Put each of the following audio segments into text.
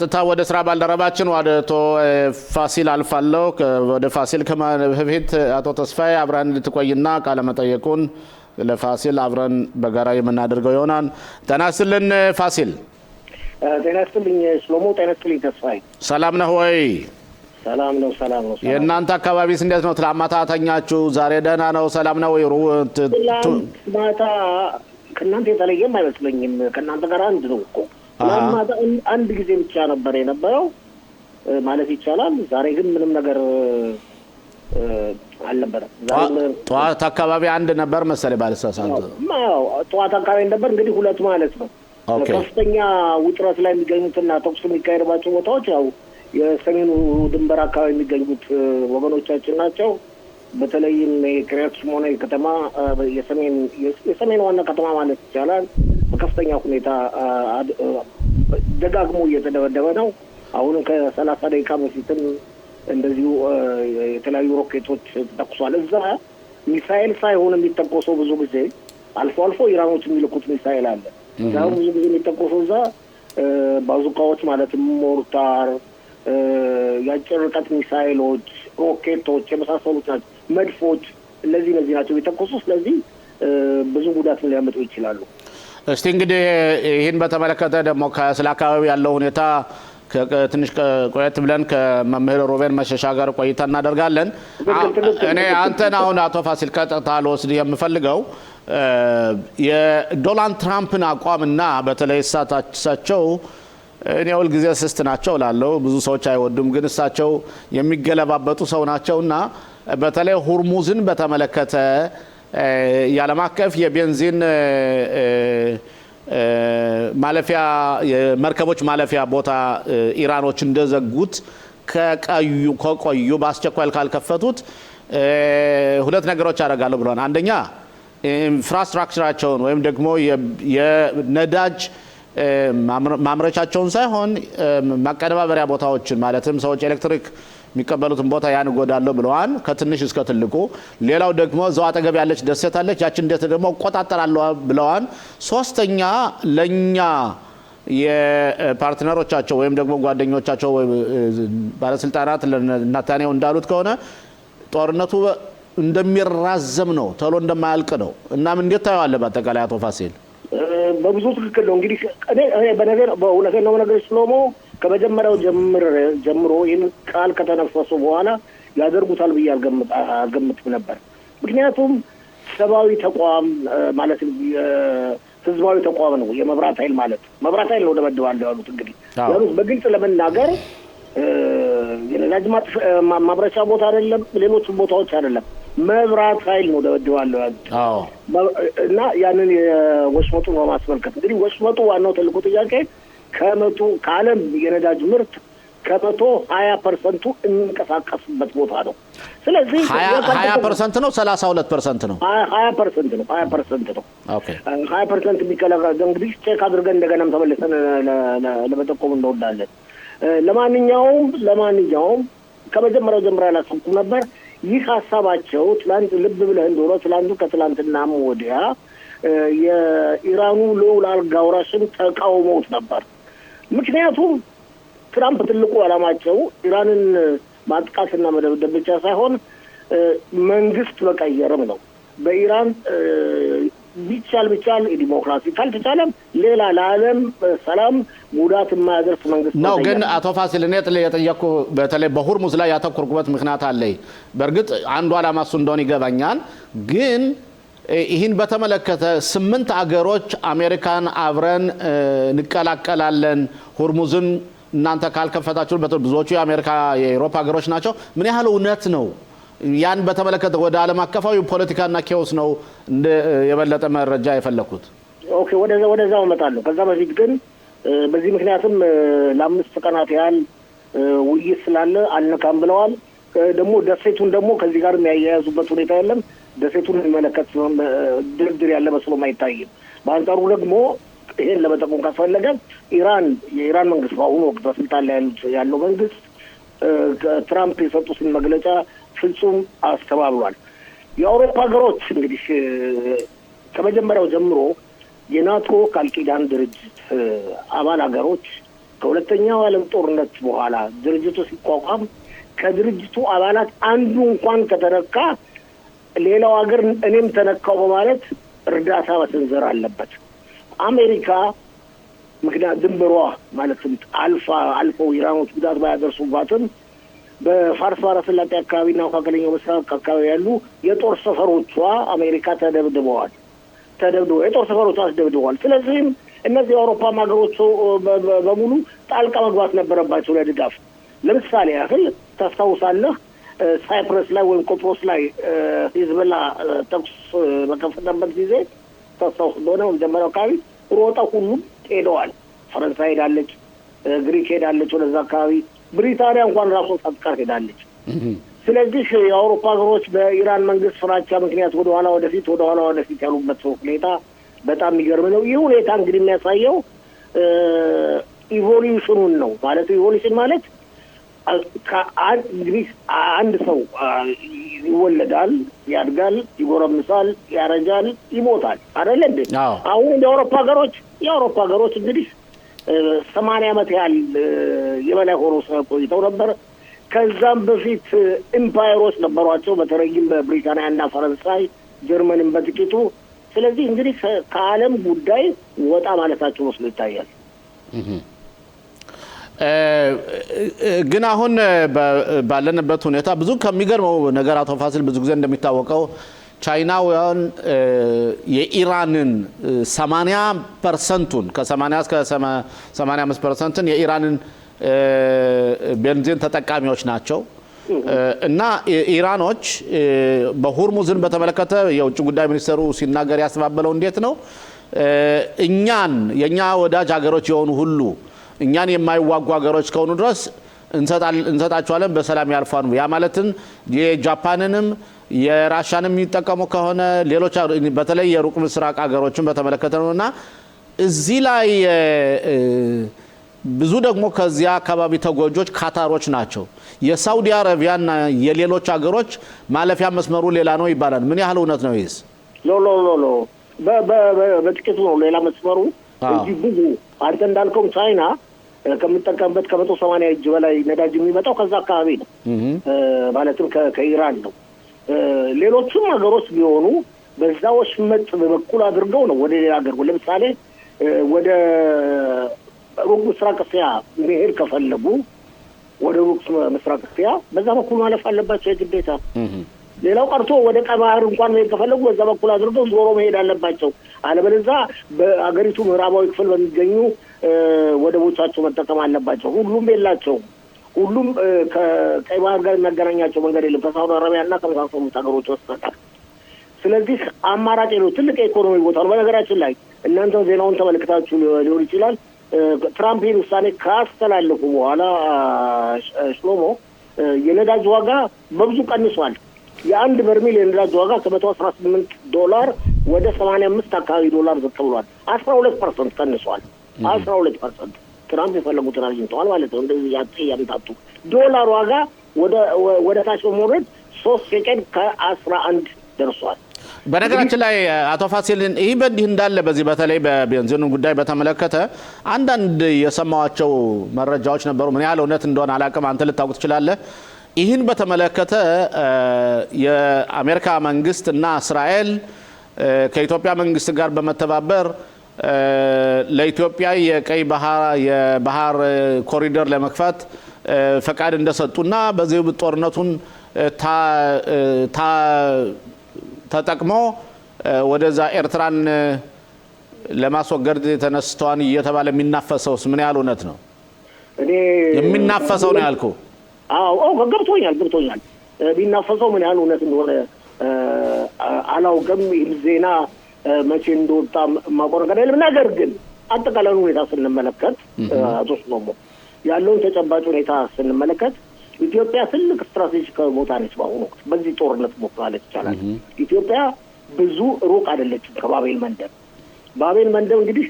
ወደ ስራ ባልደረባችን ወደ አቶ ፋሲል አልፋለው ወደ ፋሲል ከመህብት አቶ ተስፋዬ አብራን ልትቆይና ቃለ መጠየቁን ለፋሲል አብራን በጋራ የምናደርገው ይሆናል። ተናስልን ፋሲል። ተናስልኝ ሽሎሞ ተናስልኝ ተስፋዬ። ሰላም ነው ወይ? ሰላም ነው። የእናንተ አካባቢስ እንዴት ነው? ትላማታ ተኛችሁ? ዛሬ ደህና ነው? ሰላም ነው ወይ? ማታ ከእናንተ የተለየም አይመስለኝም። ከእናንተ ጋር አንድ ነው እኮ አንድ ጊዜ ብቻ ነበር የነበረው ማለት ይቻላል። ዛሬ ግን ምንም ነገር አልነበረም። ጠዋት አካባቢ አንድ ነበር መሰለኝ ባልሳሳት። ጠዋት አካባቢ ነበር እንግዲህ ሁለት ማለት ነው። ከፍተኛ ውጥረት ላይ የሚገኙትና ተኩስ የሚካሄድባቸው ቦታዎች ያው የሰሜኑ ድንበር አካባቢ የሚገኙት ወገኖቻችን ናቸው። በተለይም የክሪያት ሆነ ከተማ የሰሜን ዋና ከተማ ማለት ይቻላል በከፍተኛ ሁኔታ ደጋግሞ እየተደበደበ ነው። አሁን ከ30 ደቂቃ በፊትም እንደዚሁ የተለያዩ ሮኬቶች ተተኩሷል። እዛ ሚሳኤል ሳይሆን የሚተኮሰው ብዙ ጊዜ አልፎ አልፎ ኢራኖች የሚልኩት ሚሳኤል አለ። እዛው ብዙ ጊዜ የሚተኮሰው እዛ ባዙቃዎች ማለትም ሞርታር፣ የአጭር ርቀት ሚሳኤሎች፣ ሮኬቶች የመሳሰሉት ናቸው። መድፎች እነዚህ ናቸው የሚተኮሱ። ስለዚህ ብዙ ጉዳት ሊያመጡ ይችላሉ። እስቲ እንግዲህ ይህን በተመለከተ ደግሞ ስለ አካባቢ ያለው ሁኔታ ትንሽ ቆየት ብለን ከመምህር ሮቤን መሸሻ ጋር ቆይታ እናደርጋለን። እኔ አንተን አሁን አቶ ፋሲል ቀጥታ ልወስድ የምፈልገው የዶናልድ ትራምፕን አቋምና በተለይ እሳቸው እኔ ሁልጊዜ ስስት ናቸው እላለሁ። ብዙ ሰዎች አይወዱም፣ ግን እሳቸው የሚገለባበጡ ሰው ናቸውና በተለይ ሁርሙዝን በተመለከተ የዓለም አቀፍ የቤንዚን ማለፊያ የመርከቦች ማለፊያ ቦታ ኢራኖች እንደዘጉት ከቆዩ በአስቸኳይ ካልከፈቱት ሁለት ነገሮች ያደርጋሉ ብለዋል። አንደኛ ኢንፍራስትራክቸራቸውን ወይም ደግሞ የነዳጅ ማምረቻቸውን ሳይሆን ማቀነባበሪያ ቦታዎችን ማለትም ሰዎች ኤሌክትሪክ የሚቀበሉትን ቦታ ያን ጎዳለው ብለዋል፣ ከትንሽ እስከ ትልቁ። ሌላው ደግሞ እዛው አጠገብ ያለች ደሴት አለች፣ ያችን ደሴት ደግሞ እቆጣጠራለሁ ብለዋል። ሶስተኛ ለኛ የፓርትነሮቻቸው ወይም ደግሞ ጓደኞቻቸው ባለስልጣናት ለናታንያሁ እንዳሉት ከሆነ ጦርነቱ እንደሚራዘም ነው፣ ቶሎ እንደማያልቅ ነው። እናም እንዴት ታየዋለህ በአጠቃላይ አቶ ፋሲል? በብዙ ትክክል ነው። እንግዲህ እኔ በእውነት ነው ነገር ስለሞ ከመጀመሪያው ጀምሮ ይህን ቃል ከተነፈሱ በኋላ ያደርጉታል ብዬ አልገምትም ነበር። ምክንያቱም ሰብአዊ ተቋም ማለት ህዝባዊ ተቋም ነው የመብራት ኃይል ማለት መብራት ኃይል ነው ደበድባለሁ ያሉት። እንግዲህ ያሉት በግልጽ ለመናገር የነዳጅ ማምረቻ ቦታ አይደለም፣ ሌሎች ቦታዎች አይደለም፣ መብራት ኃይል ነው ደበድባለሁ ያሉት። እና ያንን የወሽመጡን በማስመልከት እንግዲህ ወሽመጡ ዋናው ትልቁ ጥያቄ ከዓለም የነዳጅ ምርት 20% የሚንቀሳቀስበት ቦታ ነው። ስለዚህ 20% ነው 32% ነው 20% ነው 20% ነው። ኦኬ 20% የሚከለከል እንግዲህ ቼክ አድርገን እንደገናም ተመልሰን ለመጠቆም እንወዳለን። ለማንኛውም ከመጀመሪያው ጀምሮ ያላሰብኩም ነበር። ይህ ሀሳባቸው ትላንት ልብ ብለህ እንደሆነ ከትላንትናም ወዲያ የኢራኑ ልዑል አልጋ ወራሽን ተቃውመውት ነበር። ምክንያቱም ትራምፕ ትልቁ ዓላማቸው ኢራንን ማጥቃትና መደብደብ ብቻ ሳይሆን መንግስት መቀየርም ነው። በኢራን ቢቻል ዲሞክራሲ ካልተቻለም ሌላ ለዓለም ሰላም ጉዳት የማያደርስ መንግስት ነው። ግን አቶ ፋሲል እኔ የጠየኩ በተለይ በሁርሙዝ ላይ ያተኮርኩበት ምክንያት አለኝ። በእርግጥ አንዱ ዓላማ እሱ እንደሆነ ይገባኛል። ግን ይህን በተመለከተ 8 አገሮች አሜሪካን አብረን እንቀላቀላለን ሁርሙዝን እናንተ ካልከፈታችሁ ብዙዎቹ የአውሮፓ ሀገሮች ናቸው። ምን ያህል እውነት ነው? ያን በተመለከተ ወደ ዓለም አቀፋዊ ፖለቲካና ኬዎስ ነው የበለጠ መረጃ የፈለኩት። ኦኬ ወደዛው እመጣለሁ። ከዛ በፊት ግን በዚህ ምክንያትም ለ5 ቀናት ያህል ውይይት ስላለ አልነካም ብለዋል። ደግሞ ደሴቱን ደግሞ ከዚህ ጋር የሚያያዙበት ሁኔታ የለም። ደሴቱን የሚመለከት ድርድር ያለ መስሎም አይታይም። በአንጻሩ ደግሞ ይሄን ለመጠቆም ካስፈለገ የኢራን መንግስት በአሁኑ ወቅት በስልጣን ላይ ያለው መንግስት ትራምፕ የሰጡትን መግለጫ ፍጹም አስተባብሏል። የአውሮፓ ሀገሮች እንግዲህ ከመጀመሪያው ጀምሮ የናቶ ቃል ኪዳን ድርጅት አባል ሀገሮች ከሁለተኛው ዓለም ጦርነት በኋላ ድርጅቱ ሲቋቋም ከድርጅቱ አባላት አንዱ እንኳን ከተነካ ሌላው ሀገር እኔም ተነካው በማለት እርዳታ መሰንዘር አለበት። አሜሪካ ምክንያት ድንበሯ ማለትም አልፈው ኢራኖች ጉዳት ባያደርሱባትም በፋርስ ባህረ ሰላጤ አካባቢና መካከለኛው ምስራቅ አካባቢ ያሉ የጦር ሰፈሮቿ አሜሪካ ተደብድበዋል። የጦር ሰፈሮቿ ተደብድበዋል። ስለዚህም እነዚህ የአውሮፓ ሀገሮች በሙሉ ጣልቃ መግባት ነበረባቸው ለድጋፍ። ለምሳሌ ያህል ታስታውሳለህ ሳይፕረስ ላይ ወይም ቆጵሮስ ላይ ሂዝቦላ ተኩስ በከፈተበት ጊዜ ታስታውስ እንደሆነ መጀመሪያው አካባቢ ሮጠው ሁሉም ሄደዋል። ፈረንሳይ ሄዳለች፣ ግሪክ ሄዳለች፣ ወደዛ አካባቢ ብሪታንያ እንኳን ራሱ ሳትቀር ሄዳለች። ስለዚህ የአውሮፓ ሀገሮች በኢራን መንግስት ፍራቻ ምክንያት ወደኋላ ወደፊት ያሉበት ሁኔታ በጣም የሚገርም ነው። ይህ ሁኔታ እንግዲህ የሚያሳየው ኢቮሉሽኑን ነው። ማለት ኢቮሉሽን ማለት እንግዲህ አንድ ሰው ይወለዳል፣ ያድጋል፣ ይጎረምሳል፣ ያረጃል፣ ይሞታል አይደል እንዴ? አሁን የአውሮፓ ሀገሮች እንግዲህ 80 ዓመት ያህል የበላይ ሆኖ ቆይተው ነበር። ከዛም በፊት ኢምፓየሮች ነበሯቸው፣ በተለይም በብሪታንያ እና ፈረንሳይ፣ ጀርመንም በጥቂቱ። ስለዚህ እንግዲህ ከዓለም ጉዳይ ወጣ ማለታቸው መስሎ ይታያል። ግን አሁን ባለንበት ሁኔታ ብዙ ከሚገርመው ነገር አቶ ፋሲል ብዙ ጊዜ እንደሚታወቀው ቻይናውያን የኢራንን 80% ከ80 እስከ 85% የኢራንን ቤንዚን ተጠቃሚዎች ናቸው እና ኢራኖች በሆርሙዝን በተመለከተ የውጭ ጉዳይ ሚኒስትሩ ሲናገር ያስተባበለው እንዴት ነው የኛ ወዳጅ ሀገሮች የሆኑ ሁሉ እኛን የማይዋጉ ሀገሮች ከሆኑ ድረስ እንሰጣቸዋለን በሰላም ያልፋሉ። ያ ማለትን የጃፓንንም የራሻንም የሚጠቀሙ ከሆነ ሌሎች በተለይ የሩቅ ምስራቅ ሀገሮችን በተመለከተ ነውና እዚህ ላይ ብዙ ደግሞ ከዚያ አካባቢ ተጎጆች ካታሮች ናቸው። የሳውዲ አረቢያና የሌሎች ሀገሮች ማለፊያ መስመሩ ሌላ ነው ይባላል። ምን ያህል እውነት ነው ይስ? ሎ በጥቂቱ ነው ሌላ መስመሩ እንጂ ብዙ አንተ እንዳልከው ቻይና ከምትጠቀምበት ከ180 እጅ በላይ ነዳጅ የሚመጣው ከዛ አካባቢ ነው። ማለትም ከኢራን ነው። ሌሎችም ሀገሮች ቢሆኑ በዛዎች መጥ በበኩል አድርገው ነው ወደ ሌላ ሀገር ለምሳሌ ወደ ሩቅ ምስራቅ እስያ መሄድ ከፈለጉ ወደ ሩቅ ምስራቅ እስያ በዛ በኩል ማለፍ አለባቸው የግዴታ። ሌላው ቀርቶ ወደ ቀይ ባህር እንኳን መሄድ ከፈለጉ በዛ በኩል አድርገው ዞሮ መሄድ አለባቸው። አለበለዚያ በአገሪቱ ምዕራባዊ ክፍል በሚገኙ ወደቦቻቸው መጠቀም አለባቸው። ሁሉም የላቸውም። ሁሉም ከቀይ ባህር ጋር የሚያገናኛቸው መንገድ የለም ከሳውዲ አረቢያና ከመሳሰሉት ሀገሮች በስተቀር። ስለዚህ አማራጭ ነው። ትልቅ የኢኮኖሚ ቦታ ነው። በነገራችን ላይ እናንተ ዜናውን ተመልክታችሁ ሊሆን ይችላል። ትራምፕ ይህን ውሳኔ ካስተላለፉ በኋላ ሽሎሞ የነዳጅ ዋጋ በብዙ ቀንሷል። የአንድ በርሜል የነዳጅ ዋጋ $118 ወደ $85 አካባቢ ዝቅ ብሏል። 12% ቀንሷል። 12% ትራምፕ የፈለጉትን አግኝተዋል ማለት ነው። እንደዚህ ያምታቱ ዶላር ዋጋ ወደ ታች በመውረድ 3 ሸቄል ከ11 ደርሷል። በነገራችን ላይ አቶ ፋሲልን ይህ በእንዲህ እንዳለ በዚህ በተለይ በቤንዚኑ ጉዳይ በተመለከተ አንዳንድ የሰማዋቸው መረጃዎች ነበሩ። ምን ያህል እውነት እንደሆነ አላውቅም፣ አንተ ልታውቅ ትችላለህ። ይህን በተመለከተ የአሜሪካ መንግስት እና እስራኤል ከኢትዮጵያ መንግስት ጋር በመተባበር ለኢትዮጵያ የቀይ የባህር ኮሪደር ለመክፈት ፈቃድ እንደሰጡና በዚህ ጦርነቱን ተጠቅሞ ወደዛ ኤርትራን ለማስወገድ ተነስተዋን እየተባለ የሚናፈሰውስ ምን ያህል እውነት ነው? እኔ የሚናፈሰው ነው ያልኩ። ገብቶኛል። ቢናፈሰው ምን ያህል እውነት እንደሆነ አላውቅም። ይህም ዜና መቼ እንደወጣ ማቆረጥ አይደለም። ነገር ግን አጠቃላይ ሁኔታ ስንመለከት አቶ ሽሎሞ ያለውን ተጨባጭ ሁኔታ ስንመለከት ኢትዮጵያ ትልቅ ስትራቴጂክ ቦታ ነች። በአሁኑ ወቅት በዚህ ጦርነት ማለት ይቻላል ኢትዮጵያ ብዙ ሩቅ አይደለችም ከባቤል መንደብ። ባቤል መንደብ እንግዲህ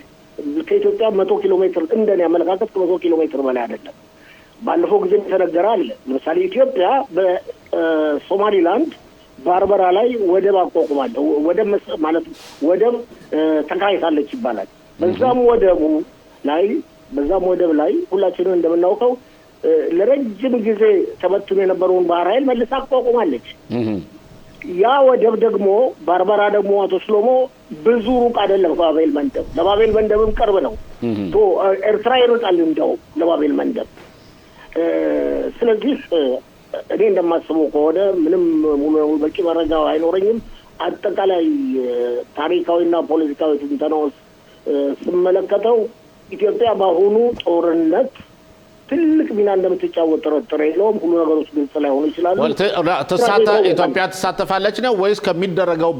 ከኢትዮጵያ 100 ኪሎ ሜትር እንደኔ አመለካከት ከ100 ኪሎ ሜትር በላይ አይደለም። ባለፈው ጊዜ ተነገረ አለ። ለምሳሌ ኢትዮጵያ በሶማሊላንድ ባርበራ ላይ ወደብ አቋቁማለች። ወደብ ተካሂታለች ይባላል። በዛም ወደቡ ላይ በዛም ወደብ ላይ ሁላችንም እንደምናውቀው ለረጅም ጊዜ ተበትኖ የነበረውን ባህር ኃይል መልሳ አቋቁማለች። ያ ወደብ ደግሞ ባርባራ ደግሞ አቶ ሽሎሞ ብዙ ሩቅ አይደለም ከባቤል መንደብ፣ ለባቤል መንደብም ቅርብ ነው። ኤርትራ ይርቃል እንደው ለባቤል መንደብ። ስለዚህ እኔ እንደማስበው ከሆነ ምንም ሙሉ በቂ መረጃ አይኖረኝም። አጠቃላይ ታሪካዊና ፖለቲካዊ ትንተናዎች ስመለከተው ኢትዮጵያ በአሁኑ ጦርነት ትልቅ ሚና እንደምትጫወት ጥርጥር የለውም። ሁሉ ነገሮች ግልጽ ላይሆኑ ይችላሉ። ኢትዮጵያ ትሳተፋለች ነው ወይስ ከሚደረገው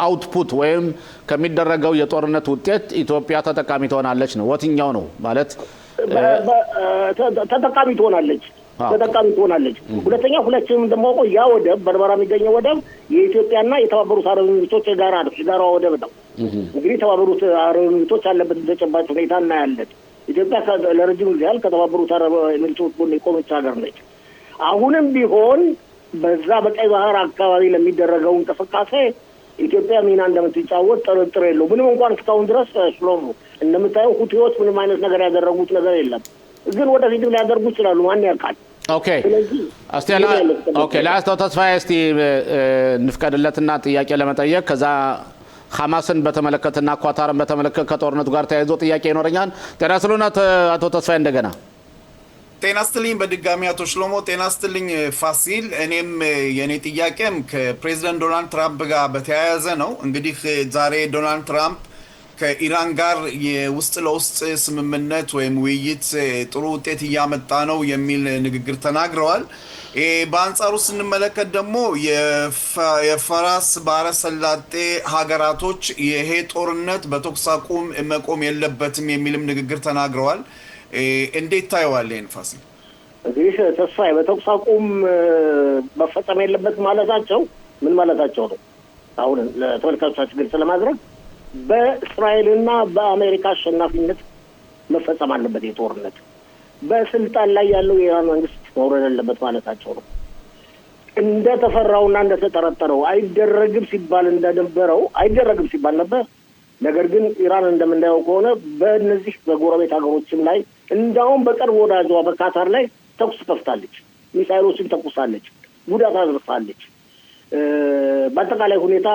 አውትፑት ወይም ከሚደረገው የጦርነት ውጤት ኢትዮጵያ ተጠቃሚ ትሆናለች ነው? ወትኛው ነው ማለት ተጠቃሚ ትሆናለች? ሁለተኛ ሁላችንም እንደማውቀው ያ ወደብ በርበራ የሚገኘው ወደብ የኢትዮጵያና የተባበሩት አረብ ኤሚሬቶች የጋራ ወደብ ነው። እንግዲህ የተባበሩት አረብ ኤሚሬቶች ያለበት ተጨባጭ ሁኔታ እናያለን። ኢትዮጵያ ለረጅም ጊዜ ያህል ከተባበሩት አረብ ኤሚሬቶች ጎን የቆመች ሀገር ነች። አሁንም ቢሆን በዛ በቀይ ባህር አካባቢ ለሚደረገው እንቅስቃሴ ኢትዮጵያ ሚና እንደምትጫወት ጥርጥር የለውም። ምንም እንኳን እስካሁን ድረስ ሽሎሙ እንደምታየው ሁቲዎች ምንም አይነት ነገር ያደረጉት ነገር የለም፣ ግን ወደፊትም ሊያደርጉ ይችላሉ። ማን ያውቃል? ኦኬ ለአቶ ተስፋዬ እስቲ እንፍቀድለትና ጥያቄ ለመጠየቅ ከዛ ሐማስን በተመለከተና ኳታርን በተመለከተ ከጦርነቱ ጋር ተያይዞ ጥያቄ ይኖረኛል። ጤና ይስጥልኝ አቶ ተስፋዬ እንደገና። ጤና ይስጥልኝ በድጋሚ አቶ ሽሎሞ። ጤና ይስጥልኝ ፋሲል። እኔም የኔ ጥያቄም ከፕሬዚዳንት ዶናልድ ትራምፕ ጋር በተያያዘ ነው። እንግዲህ ዛሬ ዶናልድ ትራምፕ ከኢራን ጋር የውስጥ ለውስጥ ስምምነት ወይም ውይይት ጥሩ ውጤት እያመጣ ነው የሚል ንግግር ተናግረዋል። በአንጻሩ ስንመለከት ደግሞ የፋርስ ባህረ ሰላጤ ሀገራቶች ይሄ ጦርነት በተኩስ አቁም መቆም የለበትም የሚልም ንግግር ተናግረዋል። እንዴት ታየዋል ይሄን ፋሲል? እንግዲህ ተስፋዬ በተኩስ አቁም መፈጸም የለበትም ማለታቸው ምን ማለታቸው ነው? አሁን ለተመልካቾቻችን ግልጽ ለማድረግ በእስራኤልና በአሜሪካ አሸናፊነት መፈጸም አለበት የጦርነት በስልጣን ላይ ያለው የኢራን መንግስት መውረድ አለበት ማለታቸው ነው። እንደተፈራውና እንደተጠረጠረው አይደረግም ሲባል እንደነበረው አይደረግም ሲባል ነበር። ነገር ግን ኢራን እንደምናየው ከሆነ በእነዚህ በጎረቤት ሀገሮችም ላይ እንዳውም በቅርብ ወዳጇ በካታር ላይ ተኩስ ከፍታለች፣ ሚሳይሎችን ተኩሳለች፣ ጉዳት አድርሳለች። በአጠቃላይ ሁኔታ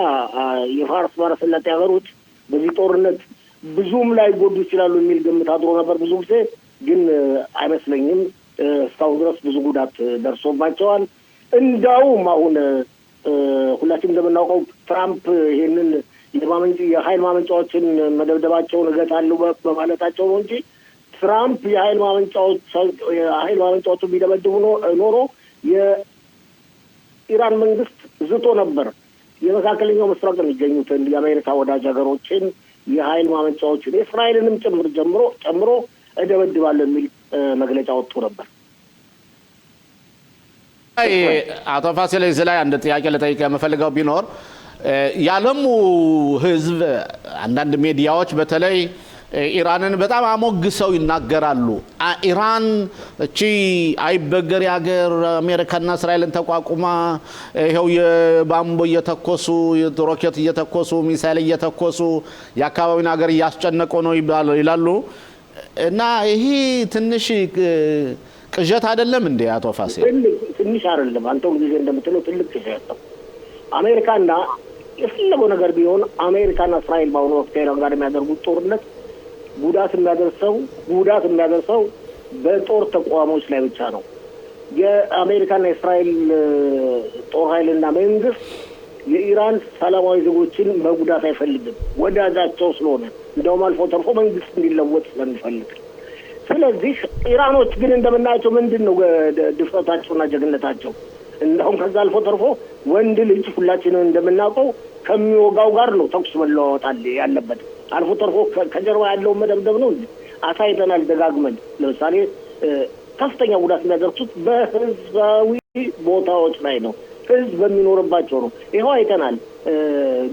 የፋርስ ባህረ ሰላጤ ሀገሮች በዚህ ጦርነት ብዙም ላይ ጎዱ ይችላሉ የሚል ግምት አድሮ ነበር ብዙ ጊዜ፣ ግን አይመስለኝም። እስካሁን ድረስ ብዙ ጉዳት ደርሶባቸዋል። እንዳውም አሁን ሁላችንም እንደምናውቀው ትራምፕ ይሄንን የኃይል ማመንጫዎችን መደብደባቸውን እገታለሁ በማለታቸው ነው እንጂ ትራምፕ የኃይል ማመንጫዎቹን ቢደበድቡ ኖሮ የኢራን መንግስት ዝቶ ነበር የመካከለኛው ምስራቅ የሚገኙትን የአሜሪካ ወዳጅ ሀገሮችን የኃይል ማመንጫዎችን የእስራኤልንም ጨምሮ እደበድባለሁ የሚል መግለጫ ወጥቶ ነበር። አቶ ፋሲል እዚህ ላይ አንድ ጥያቄ ልጠይቅ የምፈልገው ቢኖር የዓለሙ ሕዝብ አንዳንድ ሚዲያዎች በተለይ ኢራንን በጣም አሞግሰው ይናገራሉ። ኢራን እቺ አይበገር ሀገር አሜሪካና እስራኤልን ተቋቁማ ይሄው የባምቦ እየተኮሱ ሮኬት እየተኮሱ ሚሳኤል እየተኮሱ የአካባቢውን ሀገር እያስጨነቁ ነው ይላሉ። እና ይሄ ትንሽ ቅዠት አይደለም እንዴ አቶ ፋሲል? ትንሽ አይደለም። አንተ ጊዜ እንደምትለው ትልቅ ቅዠት ነው። አሜሪካና የፈለገው ነገር ቢሆን አሜሪካና እስራኤል በአሁኑ ወቅት ከኢራን ጋር የሚያደርጉት ጦርነት ጉዳት የሚያደርሰው በጦር ተቋሞች ላይ ብቻ ነው። የአሜሪካና የእስራኤል ጦር ኃይልና መንግስት የኢራን ሰላማዊ ዜጎችን መጉዳት አይፈልግም፣ ወዳጃቸው ስለሆነ እንደውም አልፎ ተርፎ መንግስት እንዲለወጥ ስለሚፈልግ። ስለዚህ ኢራኖች ግን እንደምናያቸው ምንድን ነው ድፍረታቸውና ጀግነታቸው? እንደውም ከዛ አልፎ ተርፎ ወንድ ልጅ ሁላችንም እንደምናውቀው ከሚወጋው ጋር ነው ተኩስ መለዋወጥ ያለበት። አልፎ ተርፎ ከጀርባ ያለውን መደብደብ ነው እንጂ አሳይተናል ደጋግመን። ለምሳሌ ከፍተኛ ጉዳት የሚያደርሱት በህዝባዊ ቦታዎች ላይ ነው፣ ህዝብ በሚኖርባቸው ነው። ይኸው አይተናል።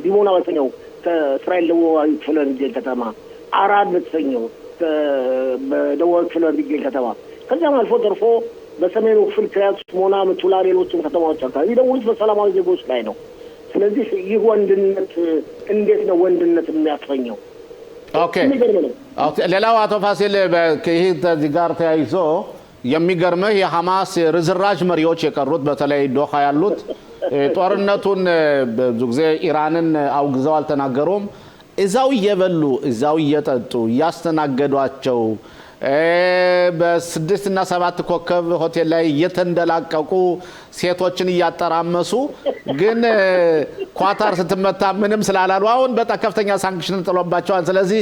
ዲሞና በተሰኘው ከእስራኤል ደቡባዊ ክፍል የሚገኝ ከተማ፣ አራድ በተሰኘው በደቡባዊ ክፍል የሚገኝ ከተማ፣ ከዚያም አልፎ ተርፎ በሰሜኑ ክፍል ክሪያት ሞና፣ ምቱላ፣ ሌሎችም ከተማዎች አካባቢ የደቡሉት በሰላማዊ ዜጎች ላይ ነው። ስለዚህ ይህ ወንድነት እንዴት ነው ወንድነት የሚያሰኘው? ኦኬ ሌላው አቶ ፋሲል ይህ ከዚህ ጋር ተያይዞ የሚገርምህ የሐማስ ርዝራዥ መሪዎች የቀሩት በተለይ ዶሃ ያሉት ጦርነቱን ብዙ ጊዜ ኢራንን አውግዘው አልተናገሩም። እዛው እየበሉ እዛው እየጠጡ እያስተናገዷቸው በ6 እና 7 ኮከብ ሆቴል ላይ እየተንደላቀቁ ሴቶችን እያጠራመሱ ግን ኳታር ስትመታ ምንም ስላላሉ አሁን በጣም ከፍተኛ ሳንክሽን ጥሎባቸዋል። ስለዚህ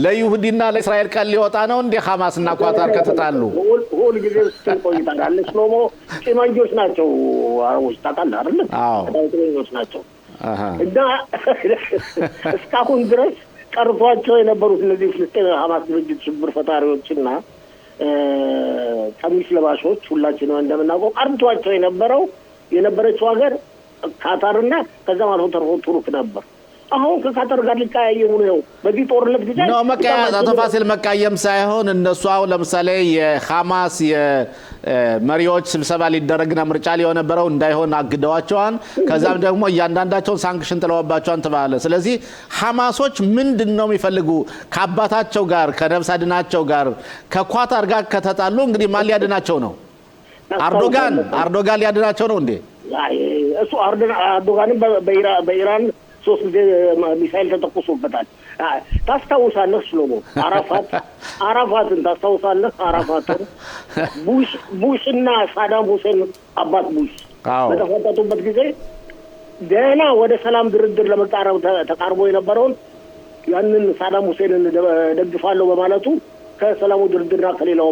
ለይሁዲና ለእስራኤል ቀን ሊወጣ ነው እንደ ሐማስና ኳታር ከተጣሉ ሁሉ ጊዜ ቆይታል። ሽሎሞ ጭማንጆች ናቸው አረቦች ታውቃለህ አይደል? ጭማንጆች ናቸው እና እስካሁን ድረስ ቀርቷቸው የነበሩት እነዚህ ፍልስጤም ሐማስ ድርጅት ሽብር ፈጣሪዎችና ቀሚስ ለባሾች ሁላችንም እንደምናውቀው ቀርቷቸው የነበረችው ሀገር ካታርና ከዛም አልፎ ተርፎ ቱርክ ነበር። አሁን ከካታር ጋር ሊቀያየሙ ነው በዚህ ጦርነት ጊዜ ነው። አቶ ፋሲል መቃየም ሳይሆን እነሱ አሁን ለምሳሌ የሐማስ የመሪዎች ስብሰባ ሊደረግና ምርጫ ሊሆን ነበረው እንዳይሆን አግደዋቸዋል። ከዛም ደግሞ እያንዳንዳቸውን ሳንክሽን ጥለውባቸዋል ተባለ። ስለዚህ ሐማሶች ምንድነው የሚፈልጉ? ከአባታቸው ጋር ከነፍስ አድናቸው ጋር ከኳታር ጋር ከተጣሉ እንግዲህ ማን ሊያድናቸው ነው? አርዶጋን ሊያድናቸው ነው እንዴ? እሱ አርዶጋንን በኢራን 3 ጊዜ ሚሳኤል ተተኩሶበታል። ታስታውሳለህ ሽሎሞ? አራፋትን ታስታውሳለህ? አራፋትን ቡሽና ሳዳም ሁሴን አባት ቡሽ በተፈጠጡበት ጊዜ ገና ወደ ሰላም ድርድር ለመቃረብ ተቃርቦ የነበረውን ያንን ሳዳም ሁሴንን ደግፋለሁ በማለቱ ከሰላሙ ድርድርና ከሌላው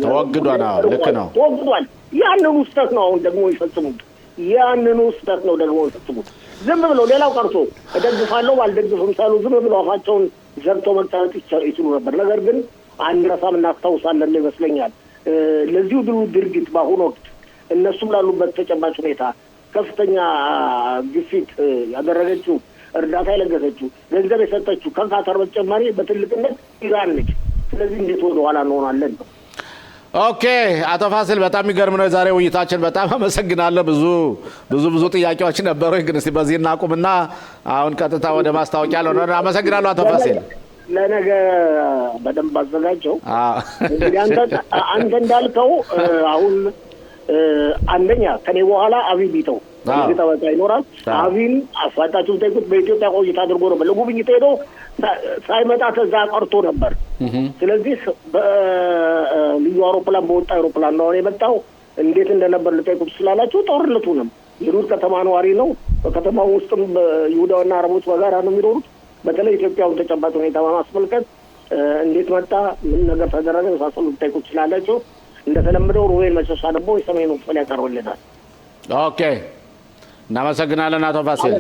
ተወግዷል። ልክ ነው፣ ተወግዷል። ያንን ውስጠት ነው አሁን ደግሞ ይፈጽሙት። ዝም ብለው ሌላው ቀርቶ እደግፋለሁ ባልደግፍም ሳሉ ዝም ብለው አፋቸውን ዘርተው መቀመጥ ይችሉ ነበር። ነገር ግን አንረሳም፣ እናስታውሳለን ይመስለኛል። ለዚሁ ድርጊት በአሁኑ ወቅት እነሱም ላሉበት ተጨባጭ ሁኔታ ከፍተኛ ግፊት ያደረገችው፣ እርዳታ የለገሰችው፣ ገንዘብ የሰጠችው ከካታር በተጨማሪ በትልቅነት ኢራን ነች። ስለዚህ እንዴት ወደ ኋላ እንሆናለን ነው። ኦኬ አቶ ፋሲል በጣም የሚገርም ነው የዛሬ ውይይታችን። በጣም አመሰግናለሁ። ብዙ ጥያቄዎች ነበሩ፣ ግን እስቲ በዚህ እናቁምና አሁን ቀጥታ ወደ ማስታወቂያ ነው። አመሰግናለሁ አቶ ፋሲል። ለነገ በደንብ አዘጋጀው። እንግዲህ አንተ እንዳልከው አሁን አንደኛ ከኔ በኋላ አብይ ቢተው ተወጣ ይኖራል። አብይን አፋጣችሁ ጠይቁት። በኢትዮጵያ ቆይታ አድርጎ ነው ለጉብኝት ሄዶ ሳይመጣ ተዛ ቀርቶ ነበር። ስለዚህ በልዩ አውሮፕላን በወጣ አውሮፕላን ነው የመጣው። እንዴት እንደነበር ልጠይቁት ስላላችሁ ጦርነቱንም የሩት ከተማ ነዋሪ ነው። በከተማው ውስጥም ይሁዳውና አረቦች በጋራ ነው የሚኖሩት። በተለይ ኢትዮጵያውን ተጨባጭ ሁኔታ በማስመልከት እንዴት መጣ፣ ምን ነገር ተደረገ ሳሰሉ ልጠይቁት ስላላችሁ እንደተለመደው ሩዌል መጨረሻ ደግሞ የሰሜኑ ክፍል ያቀርብልናል። ኦኬ እናመሰግናለን አቶ ፋሲል።